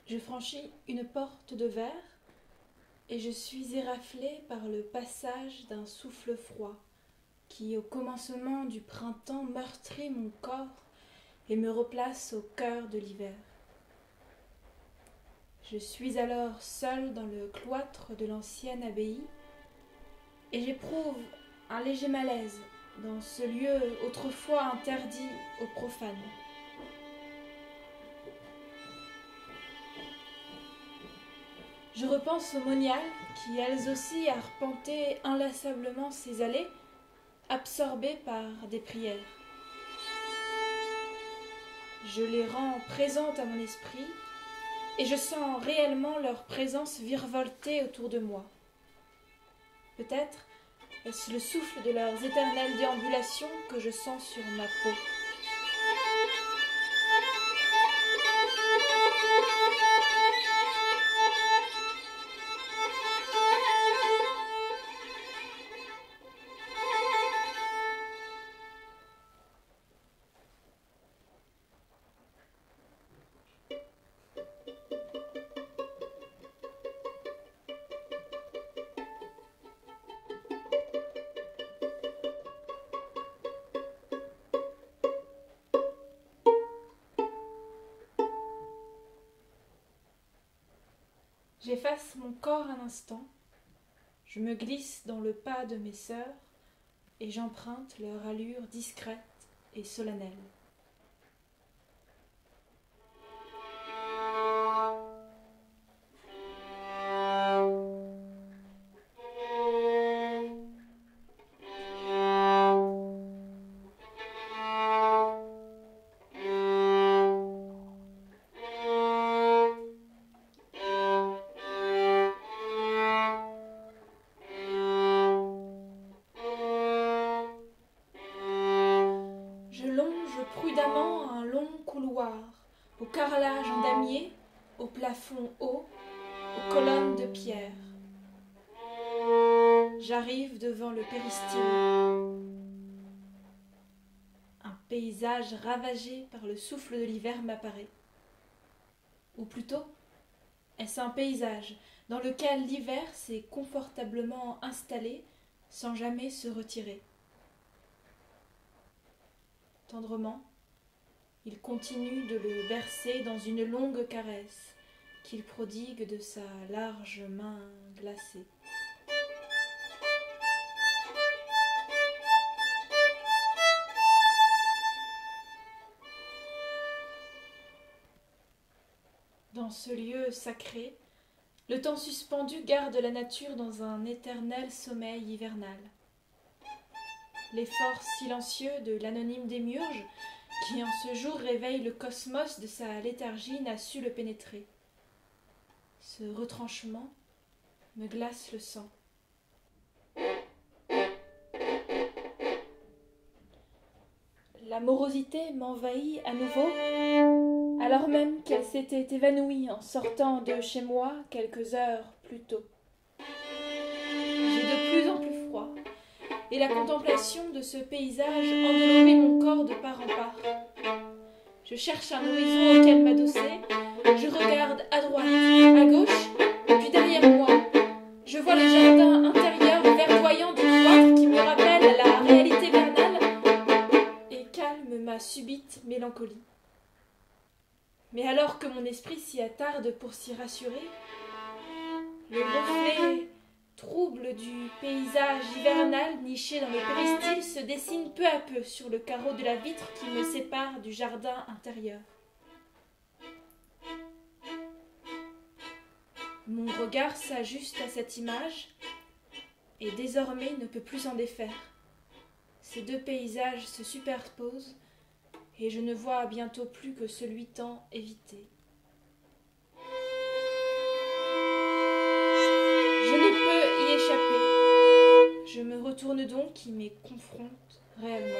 Je franchis une porte de verre et je suis éraflée par le passage d'un souffle froid qui, au commencement du printemps, meurtrit mon corps et me replace au cœur de l'hiver. Je suis alors seule dans le cloître de l'ancienne abbaye et j'éprouve un léger malaise dans ce lieu autrefois interdit aux profanes. Je repense aux moniales qui, elles aussi, arpentaient inlassablement ces allées, absorbées par des prières. Je les rends présentes à mon esprit et je sens réellement leur présence virevolter autour de moi. Peut-être est-ce le souffle de leurs éternelles déambulations que je sens sur ma peau. J'efface mon corps un instant, je me glisse dans le pas de mes sœurs et j'emprunte leur allure discrète et solennelle. Je longe prudemment un long couloir, au carrelage en damier, au plafond haut, aux colonnes de pierre. J'arrive devant le péristyle. Un paysage ravagé par le souffle de l'hiver m'apparaît. Ou plutôt, est-ce un paysage dans lequel l'hiver s'est confortablement installé sans jamais se retirer? Tendrement, il continue de le bercer dans une longue caresse qu'il prodigue de sa large main glacée. Dans ce lieu sacré, le temps suspendu garde la nature dans un éternel sommeil hivernal. L'effort silencieux de l'anonyme démiurge, qui en ce jour réveille le cosmos de sa léthargie, n'a su le pénétrer. Ce retranchement me glace le sang. La morosité m'envahit à nouveau, alors même qu'elle s'était évanouie en sortant de chez moi quelques heures plus tôt. J'ai de plus en plus froid, et la contemplation de ce paysage endolorit mon corps de part en part. Je cherche un horizon auquel m'adosser, je regarde à droite, à gauche, puis derrière moi. Je vois le jardin intérieur verdoyant du cloître qui me rappelle la réalité vernale et calme ma subite mélancolie. Mais alors que mon esprit s'y attarde pour s'y rassurer, le reflet trouble du paysage hivernal niché dans le péristyle se dessine peu à peu sur le carreau de la vitre qui me sépare du jardin intérieur. Mon regard s'ajuste à cette image et désormais ne peut plus s'en défaire. Ces deux paysages se superposent et je ne vois bientôt plus que celui tant évité. Je ne peux y échapper. Je me retourne donc et m'y confronte réellement.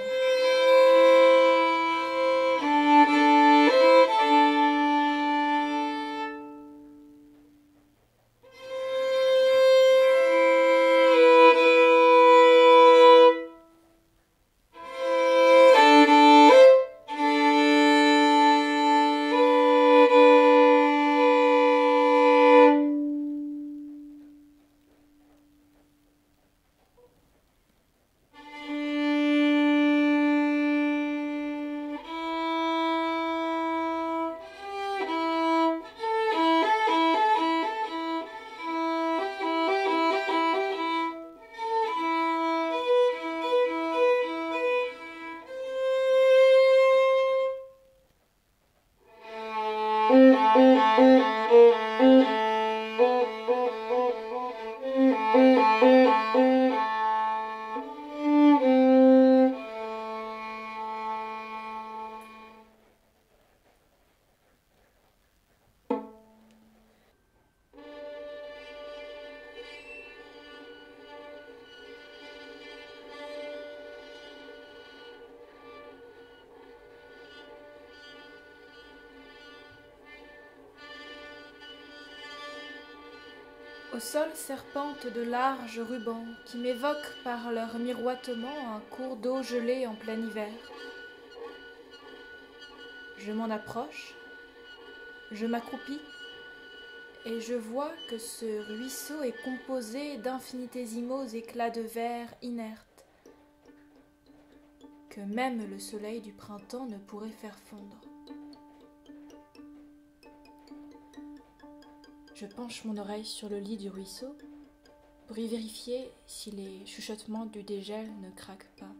Au sol serpentent de larges rubans qui m'évoquent par leur miroitement un cours d'eau gelée en plein hiver. Je m'en approche, je m'accroupis, et je vois que ce ruisseau est composé d'infinitésimaux éclats de verre inertes, que même le soleil du printemps ne pourrait faire fondre. Je penche mon oreille sur le lit du ruisseau pour y vérifier si les chuchotements du dégel ne craquent pas.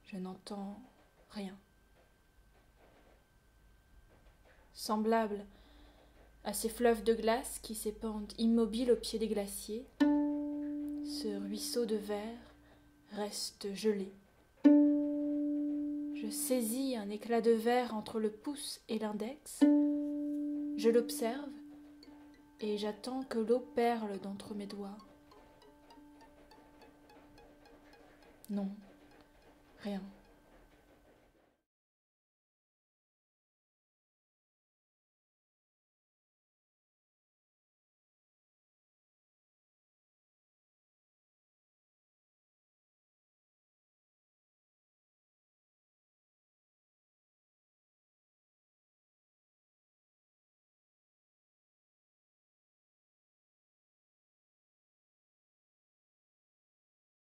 Je n'entends rien. Semblable à ces fleuves de glace qui s'épandent immobiles au pied des glaciers, ce ruisseau de verre reste gelé. Je saisis un éclat de verre entre le pouce et l'index, je l'observe et j'attends que l'eau perle d'entre mes doigts. Non, rien.